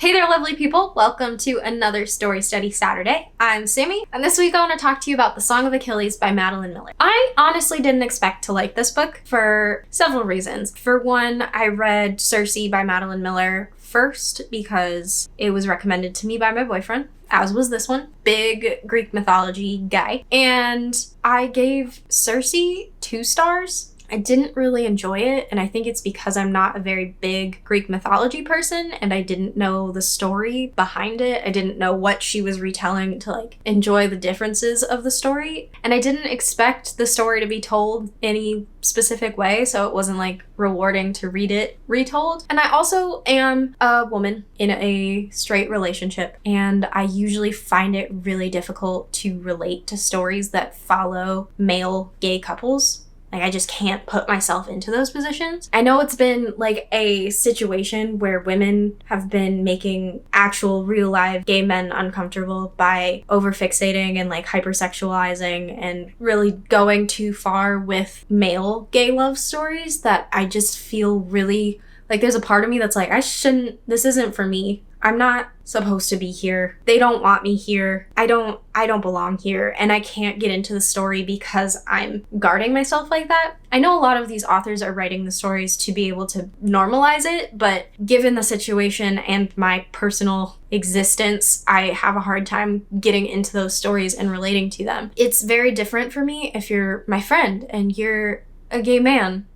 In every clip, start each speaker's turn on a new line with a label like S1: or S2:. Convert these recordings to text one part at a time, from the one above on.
S1: Hey there, lovely people. Welcome to another Story Study Saturday. I'm Sammi, and this week I want to talk to you about The Song of Achilles by Madeline Miller. I honestly didn't expect to like this book for several reasons. For one, I read Circe by Madeline Miller first because it was recommended to me by my boyfriend, as was this one. Big Greek mythology guy. And I gave Circe 2 stars. I didn't really enjoy it, and I think it's because I'm not a very big Greek mythology person, and I didn't know the story behind it. I didn't know what she was retelling to, enjoy the differences of the story. And I didn't expect the story to be told any specific way, so it wasn't, rewarding to read it retold. And I also am a woman in a straight relationship, and I usually find it really difficult to relate to stories that follow male gay couples. I just can't put myself into those positions. I know it's been a situation where women have been making actual real life gay men uncomfortable by overfixating and hypersexualizing and really going too far with male gay love stories that I just feel really there's a part of me that's this isn't for me. I'm not supposed to be here. They don't want me here. I don't belong here, and I can't get into the story because I'm guarding myself like that. I know a lot of these authors are writing the stories to be able to normalize it, but given the situation and my personal existence, I have a hard time getting into those stories and relating to them. It's very different for me if you're my friend and you're a gay man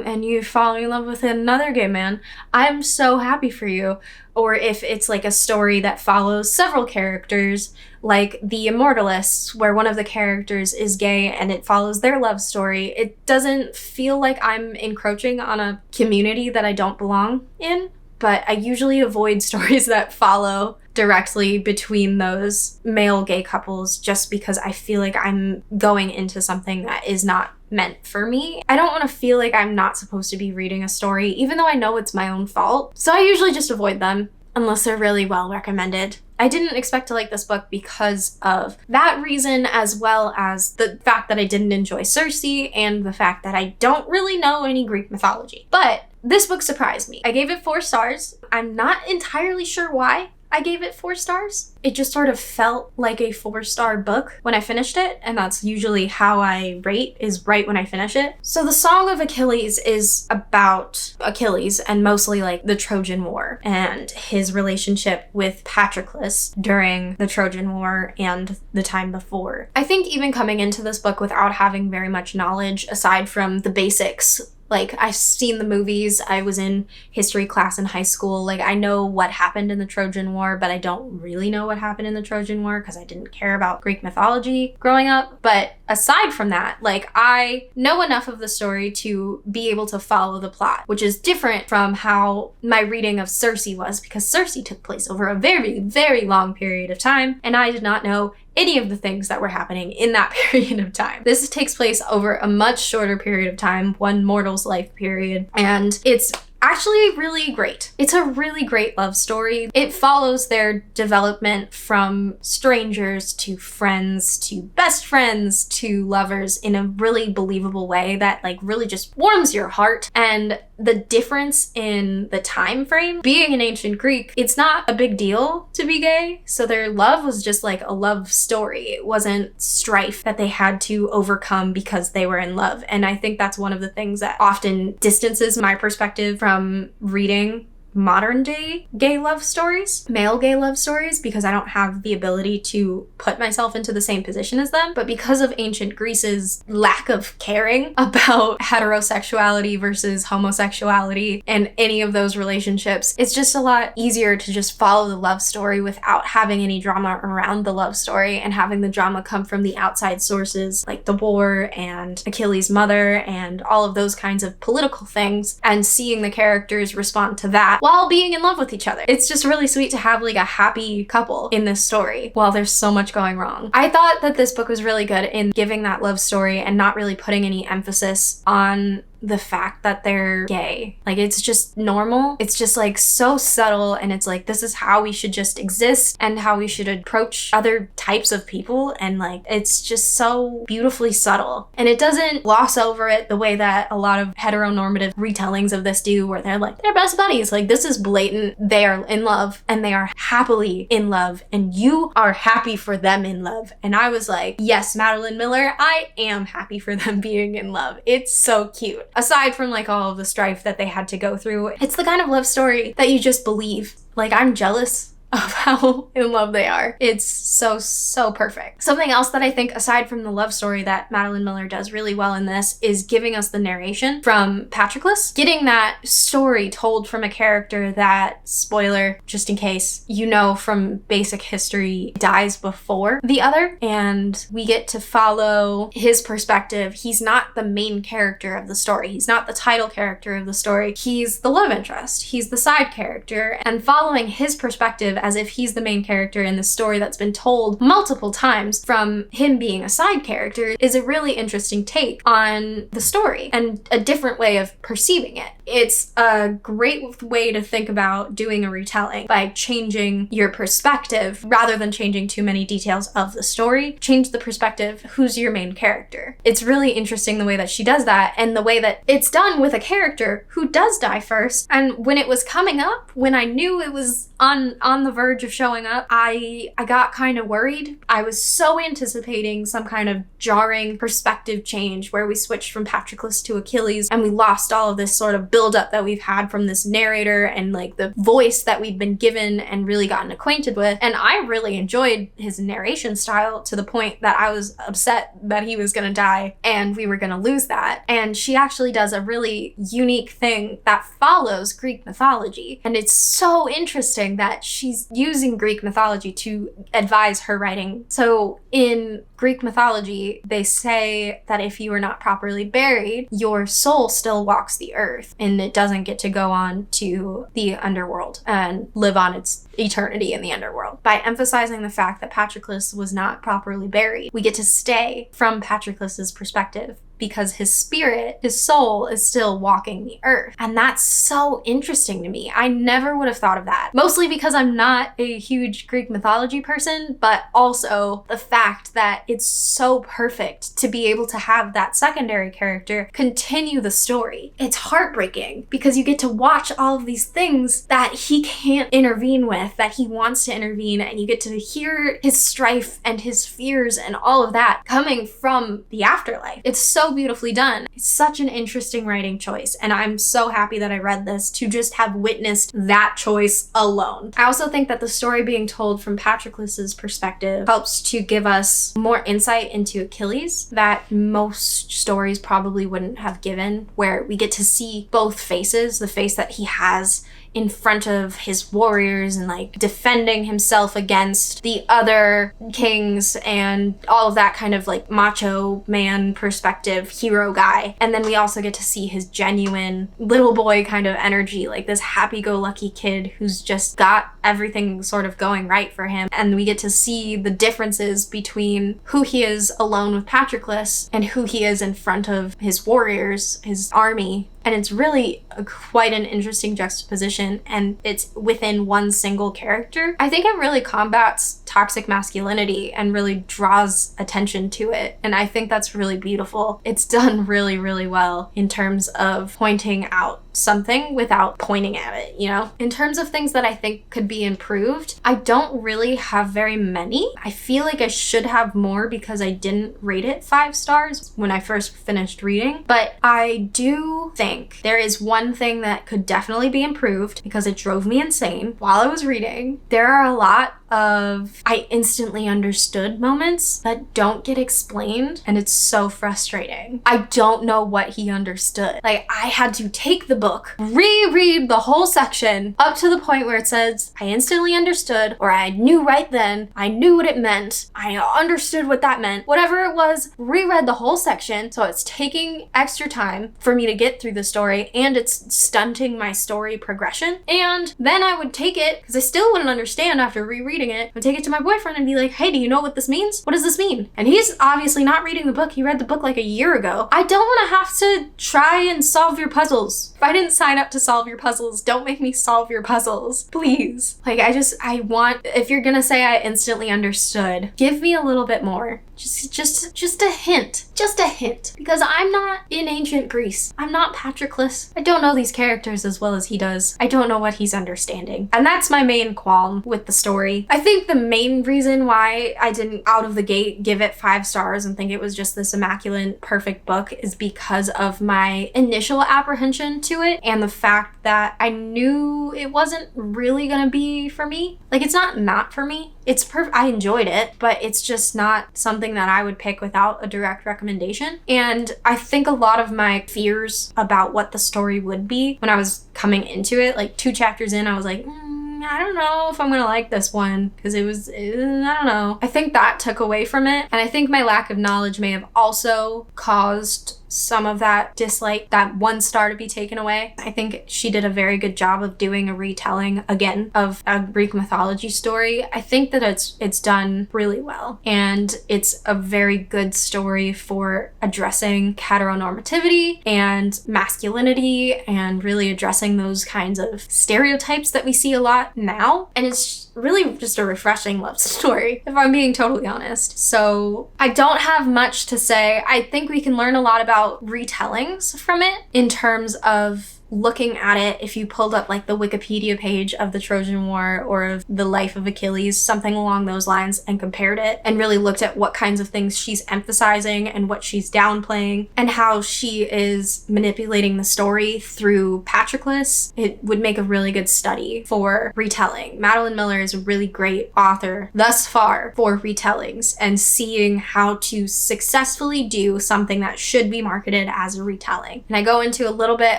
S1: and you fall in love with another gay man. I'm so happy for you. Or if it's a story that follows several characters, like The Immortalists, where one of the characters is gay and it follows their love story, it doesn't feel like I'm encroaching on a community that I don't belong in. But I usually avoid stories that follow directly between those male gay couples just because I feel like I'm going into something that is not meant for me. I don't want to feel like I'm not supposed to be reading a story, even though I know it's my own fault. So I usually just avoid them unless they're really well recommended. I didn't expect to like this book because of that reason, as well as the fact that I didn't enjoy Circe and the fact that I don't really know any Greek mythology. But this book surprised me. I gave it 4 stars. I'm not entirely sure why I gave it 4 stars. It just sort of felt like a 4-star book when I finished it, and that's usually how I rate, is right when I finish it. So The Song of Achilles is about Achilles and mostly the Trojan War and his relationship with Patroclus during the Trojan War and the time before. I think even coming into this book without having very much knowledge aside from the basics, I've seen the movies, I was in history class in high school, I know what happened in the Trojan War, but I don't really know what happened in the Trojan War because I didn't care about Greek mythology growing up. But aside from that, I know enough of the story to be able to follow the plot, which is different from how my reading of Circe was, because Circe took place over a very, very long period of time, and I did not know any of the things that were happening in that period of time. This takes place over a much shorter period of time, one mortal's life period, and it's actually really great. It's a really great love story. It follows their development from strangers to friends to best friends to lovers in a really believable way that really just warms your heart. And the difference in the time frame, being in ancient Greek, it's not a big deal to be gay. So their love was just a love story. It wasn't strife that they had to overcome because they were in love. And I think that's one of the things that often distances my perspective from reading modern day gay love stories, male gay love stories, because I don't have the ability to put myself into the same position as them. But because of ancient Greece's lack of caring about heterosexuality versus homosexuality and any of those relationships, it's just a lot easier to just follow the love story without having any drama around the love story and having the drama come from the outside sources like the war and Achilles' mother and all of those kinds of political things, and seeing the characters respond to that while being in love with each other. It's just really sweet to have a happy couple in this story while there's so much going wrong. I thought that this book was really good in giving that love story and not really putting any emphasis on the fact that they're gay. Like, it's just normal. It's just like so subtle, and it's like, this is how we should just exist and how we should approach other types of people. And like, it's just so beautifully subtle. And it doesn't gloss over it the way that a lot of heteronormative retellings of this do, where they're like, they're best buddies. Like, this is blatant. They are in love, and they are happily in love, and you are happy for them in love. And I was like, yes, Madeline Miller, I am happy for them being in love. It's so cute. Aside from like all of the strife that they had to go through, it's the kind of love story that you just believe. Like, I'm jealous of how in love they are. It's so perfect. Something else that I think, aside from the love story, that Madeline Miller does really well in this is giving us the narration from Patroclus. Getting that story told from a character that, spoiler, just in case, you know from basic history, dies before the other. And we get to follow his perspective. He's not the main character of the story. He's not the title character of the story. He's the love interest. He's the side character. And following his perspective as if he's the main character in the story that's been told multiple times from him being a side character is a really interesting take on the story and a different way of perceiving it. It's a great way to think about doing a retelling by changing your perspective rather than changing too many details of the story. Change the perspective. Who's your main character? It's really interesting the way that she does that, and the way that it's done with a character who does die first. And when it was coming up, when I knew it was on the verge of showing up, I got kind of worried. I was so anticipating some kind of jarring perspective change where we switched from Patroclus to Achilles, and we lost all of this sort of buildup that we've had from this narrator and like the voice that we've been given and really gotten acquainted with. And I really enjoyed his narration style to the point that I was upset that he was gonna die and we were gonna lose that. And she actually does a really unique thing that follows Greek mythology. And it's so interesting that she's using Greek mythology to advise her writing. So in Greek mythology, they say that if you are not properly buried, your soul still walks the earth and it doesn't get to go on to the underworld and live on its eternity in the underworld. By emphasizing the fact that Patroclus was not properly buried, we get to stay from Patroclus's perspective because his spirit, his soul, is still walking the earth. And that's so interesting to me. I never would have thought of that. Mostly because I'm not a huge Greek mythology person, but also the fact that it's so perfect to be able to have that secondary character continue the story. It's heartbreaking because you get to watch all of these things that he can't intervene with, that he wants to intervene, and you get to hear his strife and his fears and all of that coming from the afterlife. It's so beautifully done. It's such an interesting writing choice, and I'm so happy that I read this to just have witnessed that choice alone. I also think that the story being told from Patroclus's perspective helps to give us more insight into Achilles that most stories probably wouldn't have given, where we get to see both faces, the face that he has in front of his warriors and like defending himself against the other kings and all of that kind of like macho man perspective hero guy. And then we also get to see his genuine little boy kind of energy, like this happy-go-lucky kid who's just got everything sort of going right for him. And we get to see the differences between who he is alone with Patroclus and who he is in front of his warriors, his army. And it's really quite an interesting juxtaposition, and it's within one single character. I think it really combats toxic masculinity and really draws attention to it. And I think that's really beautiful. It's done really, really well in terms of pointing out something without pointing at it, you know? In terms of things that I think could be improved, I don't really have very many. I feel like I should have more because I didn't rate it 5 stars when I first finished reading. But I do think there is one thing that could definitely be improved because it drove me insane while I was reading. There are a lot of I instantly understood moments that don't get explained, and it's so frustrating. I don't know what he understood. Like, I had to take the book, reread the whole section up to the point where it says I instantly understood, or I knew right then, I knew what it meant, I understood what that meant, whatever it was, reread the whole section. So it's taking extra time for me to get through the story, and it's stunting my story progression. And then I would take it, because I still wouldn't understand after rereading it, I would take it to my boyfriend and be like, hey, do you know what this means? What does this mean? And he's obviously not reading the book. He read the book like a year ago. I don't want to have to try and solve your puzzles. If I didn't sign up to solve your puzzles, don't make me solve your puzzles, please. Like, I want, if you're gonna say I instantly understood, give me a little bit more. Just a hint. Just a hint. Because I'm not in ancient Greece. I'm not Patroclus. I don't know these characters as well as he does. I don't know what he's understanding. And that's my main qualm with the story. I think the main reason why I didn't out of the gate give it 5 stars and think it was just this immaculate, perfect book is because of my initial apprehension to it and the fact that I knew it wasn't really gonna be for me. Like, it's not for me. It's perfect. I enjoyed it, but it's just not something that I would pick without a direct recommendation. And I think a lot of my fears about what the story would be when I was coming into it, like 2 chapters in, I was like, I don't know if I'm gonna like this one, because I don't know. I think that took away from it. And I think my lack of knowledge may have also caused some of that dislike, that 1 star to be taken away. I think she did a very good job of doing a retelling, again, of a Greek mythology story. I think that it's done really well. And it's a very good story for addressing heteronormativity and masculinity and really addressing those kinds of stereotypes that we see a lot now. And it's really just a refreshing love story, if I'm being totally honest. So I don't have much to say. I think we can learn a lot about retellings from it in terms of looking at it. If you pulled up like the Wikipedia page of the Trojan War or of the life of Achilles, something along those lines, and compared it and really looked at what kinds of things she's emphasizing and what she's downplaying and how she is manipulating the story through Patroclus, it would make a really good study for retelling. Madeline Miller is a really great author thus far for retellings and seeing how to successfully do something that should be marketed as a retelling. And I go into a little bit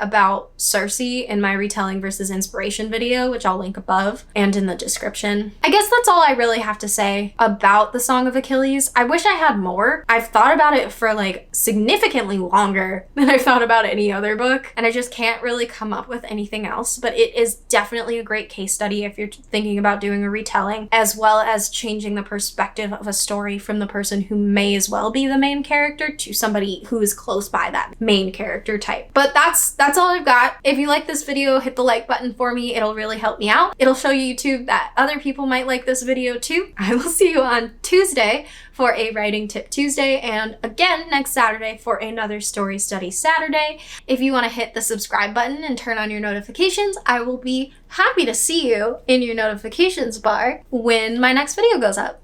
S1: about Cersei in my retelling versus inspiration video, which I'll link above and in the description. I guess that's all I really have to say about the Song of Achilles. I wish I had more. I've thought about it for like significantly longer than I've thought about any other book, and I just can't really come up with anything else, but it is definitely a great case study if you're thinking about doing a retelling, as well as changing the perspective of a story from the person who may as well be the main character to somebody who is close by that main character type. But that's all I've got. If you like this video, hit the like button for me. It'll really help me out. It'll show YouTube that other people might like this video too. I will see you on Tuesday for a Writing Tip Tuesday, and again next Saturday for another Story Study Saturday. If you want to hit the subscribe button and turn on your notifications, I will be happy to see you in your notifications bar when my next video goes up.